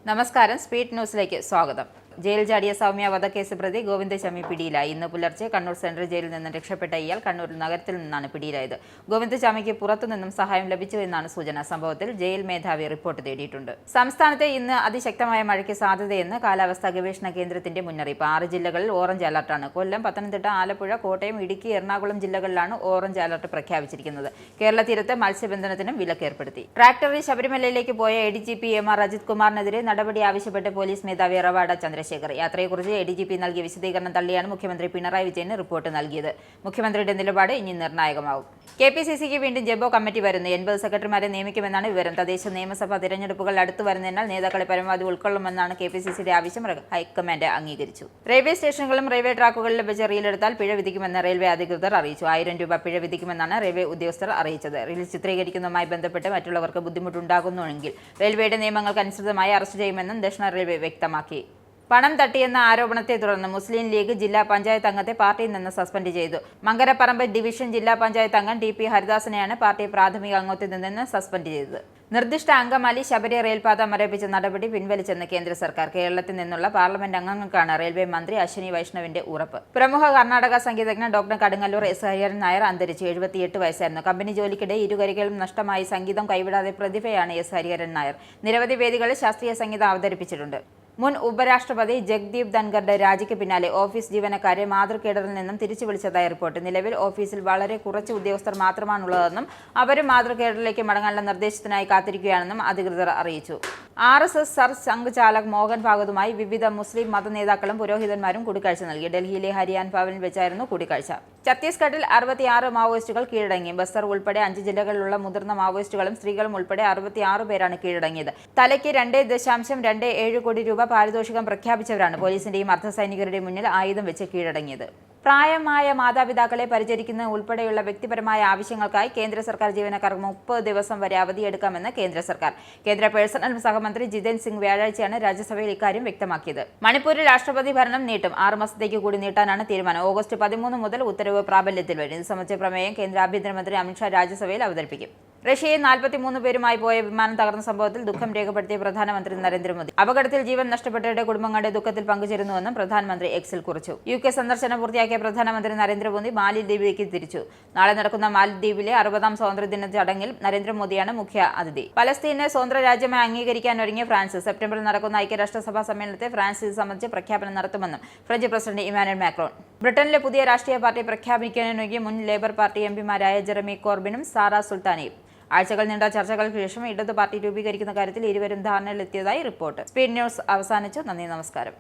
നമസ്കാരം. സ്പീഡ് ന്യൂസിലേക്ക് സ്വാഗതം. ജയിൽ ചാടിയ സൗമ്യ വധക്കേസ് പ്രതി ഗോവിന്ദ ചമ്മി പിടിയിലായി. ഇന്ന് പുലർച്ചെ കണ്ണൂർ സെൻട്രൽ ജയിലിൽ നിന്ന് രക്ഷപ്പെട്ട ഇയാൾ കണ്ണൂർ നഗരത്തിൽ നിന്നാണ് പിടിയിലായത്. ഗോവിന്ദ ചമ്മിക്ക് പുറത്തുനിന്നും സഹായം ലഭിച്ചു എന്നാണ് സൂചന. സംഭവത്തിൽ ജയിൽ മേധാവി റിപ്പോർട്ട് തേടിയിട്ടുണ്ട്. സംസ്ഥാനത്തെ ഇന്ന് അതിശക്തമായ മഴയ്ക്ക് സാധ്യതയെന്ന് കാലാവസ്ഥാ ഗവേഷണ കേന്ദ്രത്തിന്റെ മുന്നറിയിപ്പ്. 6 ജില്ലകളിൽ ഓറഞ്ച് അലർട്ടാണ്. കൊല്ലം, പത്തനംതിട്ട, ആലപ്പുഴ, കോട്ടയം, ഇടുക്കി, എറണാകുളം ജില്ലകളിലാണ് ഓറഞ്ച് അലർട്ട് പ്രഖ്യാപിച്ചിരിക്കുന്നത്. കേരള തീരത്ത് മത്സ്യബന്ധനത്തിനും വിലക്കേർപ്പെടുത്തി. ട്രാക്ടറിൽ ശബരിമലയിലേക്ക് പോയ ADGP MR അജിത് കുമാറിനെതിരെ നടപടി ആവശ്യപ്പെട്ട് പോലീസ് മേധാവി റവാഡ ചന്ദ്രശേഖർ യാത്രയെക്കുറിച്ച് ADGP നൽകിയ വിശദീകരണം തള്ളിയാണ് മുഖ്യമന്ത്രി പിണറായി വിജയന് റിപ്പോർട്ട് നൽകിയത്. മുഖ്യമന്ത്രിയുടെ നിലപാട് ഇനി നിർണായകമാവും. KPCCക്ക് വീണ്ടും ജബോ കമ്മിറ്റി വരുന്നു. 80 സെക്രട്ടറിമാരെ നിയമിക്കുമെന്നാണ് വിവരം. തദ്ദേശ നിയമസഭാ തിരഞ്ഞെടുപ്പുകൾ അടുത്തു വരുന്നതിനാൽ നേതാക്കളെ പരമാവധി ഉൾക്കൊള്ളുമെന്നാണ് KPCCയുടെ ആവശ്യം ഹൈക്കമാൻഡ് അംഗീകരിച്ചു. റെയിൽവേ സ്റ്റേഷനുകളും റെയിൽവേ ട്രാക്കുകളിലും വെച്ച് റീലെടുത്താൽ പിഴ വിധിക്കുമെന്ന് റെയിൽവേ അധികൃതർ അറിയിച്ചു. 1000 രൂപ പിഴ വിധിക്കുമെന്നാണ് റെയിൽവേ ഉദ്യോഗസ്ഥർ അറിയിച്ചത്. റീൽ ചിത്രീകരിക്കുന്നതുമായി ബന്ധപ്പെട്ട് മറ്റുള്ളവർക്ക് ബുദ്ധിമുട്ടുണ്ടാകുന്നുവെങ്കിൽ റെയിൽവേയുടെ നിയമങ്ങൾക്കനുസൃതമായി അറസ്റ്റ് ചെയ്യുമെന്നും ദക്ഷിണ റെയിൽവേ വ്യക്തമാക്കി. പണം തട്ടിയെന്ന ആരോപണത്തെ തുടർന്ന് മുസ്ലിം ലീഗ് ജില്ലാ പഞ്ചായത്ത് അംഗത്തെ പാർട്ടിയിൽ നിന്ന് സസ്പെൻഡ് ചെയ്തു. മങ്കരപ്പറമ്പ് ഡിവിഷൻ ജില്ലാ പഞ്ചായത്ത് അംഗം TP ഹരിദാസനെയാണ് പാർട്ടി പ്രാഥമിക അംഗത്വത്തിൽ നിന്ന് സസ്പെൻഡ് ചെയ്തത്. നിർദ്ദിഷ്ട അങ്കമാലി ശബരി റെയിൽപാത മരവിപ്പിച്ച നടപടി പിൻവലിച്ചെന്ന് കേന്ദ്ര സർക്കാർ. കേരളത്തിൽ നിന്നുള്ള പാർലമെന്റ് അംഗങ്ങൾക്കാണ് റെയിൽവേ മന്ത്രി അശ്വിനി വൈഷ്ണവിന്റെ ഉറപ്പ്. പ്രമുഖ കർണാടക സംഗീതജ്ഞൻ ഡോക്ടർ കടുങ്ങല്ലൂർ S. ഹരിഹരൻ നായർ അന്തരിച്ചു. 78 വയസ്സായിരുന്നു. കമ്പനി ജോലിക്കിടെ ഇരുകരികളും നഷ്ടമായി സംഗീതം കൈവിടാതെ പ്രതിഭയാണ് S. ഹരിഹരൻ നായർ. നിരവധി വേദികളിൽ ശാസ്ത്രീയ സംഗീതം അവതരിപ്പിച്ചിട്ടുണ്ട്. മുൻ ഉപരാഷ്ട്രപതി ജഗ്ദീപ് ധൻഖറുടെ രാജിക്ക് പിന്നാലെ ഓഫീസ് ജീവനക്കാരെ മാതൃകേഡറിൽ നിന്നും തിരിച്ചു വിളിച്ചതായി റിപ്പോർട്ട്. നിലവിൽ ഓഫീസിൽ വളരെ കുറച്ച് ഉദ്യോഗസ്ഥർ മാത്രമാണുള്ളതെന്നും അവരും മാതൃകേഡറിലേക്ക് മടങ്ങാനുള്ള നിർദ്ദേശത്തിനായി കാത്തിരിക്കുകയാണെന്നും അധികൃതർ അറിയിച്ചു. RSS സർ സംഘ് ചാലക് മോഹൻ ഭാഗവതുമായി വിവിധ മുസ്ലിം മത നേതാക്കളും പുരോഹിതന്മാരും കൂടിക്കാഴ്ച നൽകി. ഡൽഹിയിലെ ഹരിയാൻ ഭവനിൽ വെച്ചായിരുന്നു കൂടിക്കാഴ്ച. ഛത്തീസ്ഗഡിൽ 66 മാവോയിസ്റ്റുകൾ കീഴടങ്ങി. ബസ്തർ ഉൾപ്പെടെ 5 ജില്ലകളിലുള്ള മുതിർന്ന മാവോയിസ്റ്റുകളും സ്ത്രീകളും ഉൾപ്പെടെ 66 പേരാണ് കീഴടങ്ങിയത്. തലയ്ക്ക് 2.27 കോടി രൂപ പാരിതോഷികം പ്രഖ്യാപിച്ചവരാണ് പോലീസിന്റെയും അർദ്ധസൈനികരുടെയും മുന്നിൽ ആയുധം വെച്ച് കീഴടങ്ങിയത്. പ്രായമായ മാതാപിതാക്കളെ പരിചരിക്കുന്ന ഉൾപ്പെടെയുള്ള വ്യക്തിപരമായ ആവശ്യങ്ങൾക്കായി കേന്ദ്ര സർക്കാർ ജീവനക്കാർക്ക് 30 ദിവസം വരെ അവധിയെടുക്കാമെന്ന് കേന്ദ്ര സർക്കാർ. കേന്ദ്ര പേഴ്സണൽ സഹമന്ത്രി ജിതേന്ദ്ര സിംഗ് വ്യാഴാഴ്ചയാണ് രാജ്യസഭയിൽ ഇക്കാര്യം വ്യക്തമാക്കിയത്. മണിപ്പൂരിൽ രാഷ്ട്രപതി ഭരണം നീട്ടും. 6 മാസത്തേക്ക് കൂടി നീട്ടാനാണ് തീരുമാനം. ഓഗസ്റ്റ് 13 മുതൽ ഉത്തരവ് പ്രാബല്യത്തിൽ വരും. ഇത് സംബന്ധിച്ച പ്രമേയം കേന്ദ്ര ആഭ്യന്തരമന്ത്രി അമിത്ഷാ രാജ്യസഭയിൽ അവതരിപ്പിക്കും. റഷ്യയിൽ 43 പേരുമായി പോയ വിമാനം തകർന്ന സംഭവത്തിൽ ദുഃഖം രേഖപ്പെടുത്തിയ പ്രധാനമന്ത്രി നരേന്ദ്രമോദി അപകടത്തിൽ ജീവൻ നഷ്ടപ്പെട്ടവരുടെ കുടുംബങ്ങളുടെ ദുഃഖത്തിൽ പങ്കുചേരുന്നുവെന്നും പ്രധാനമന്ത്രി എക്സിൽ കുറിച്ചു. UK സന്ദർശനം പൂർത്തിയാക്കിയ പ്രധാനമന്ത്രി നരേന്ദ്രമോദി മാലിദ്വീപിലേക്ക് തിരിച്ചു. നാളെ നടക്കുന്ന മാലിദ്വീപിലെ 60ാം സ്വാതന്ത്ര്യദിന ചടങ്ങിൽ നരേന്ദ്രമോദിയാണ് മുഖ്യ അതിഥി. പലസ്തീനെ സ്വതന്ത്ര രാജ്യമായി അംഗീകരിക്കാൻ ഒരുങ്ങിയ ഫ്രാൻസ്. സെപ്റ്റംബറിൽ നടക്കുന്ന ഐക്യരാഷ്ട്രസഭാ സമ്മേളനത്തെ ഫ്രാൻസ് ഇത് സംബന്ധിച്ച് പ്രഖ്യാപനം നടത്തുമെന്നും ഫ്രഞ്ച് പ്രസിഡന്റ് ഇമാനുവൽ മാക്രോൺ. ബ്രിട്ടനിലെ പുതിയ രാഷ്ട്രീയ പാർട്ടി പ്രഖ്യാപിക്കാനൊരുങ്ങിയ മുൻ ലേബർ പാർട്ടി MPമാരായ ജെറമി കോർബിനും സാറ സുൽത്താനയും. ആഴ്ചകൾ നീണ്ട ചർച്ചകൾക്ക് ശേഷം ഇടത് പാർട്ടി രൂപീകരിക്കുന്ന കാര്യത്തിൽ ഇരുവരും ധാരണയിലെത്തിയതായി റിപ്പോർട്ട്. സ്പീഡ് ന്യൂസ് അവസാനിച്ചു. നന്ദി, നമസ്കാരം.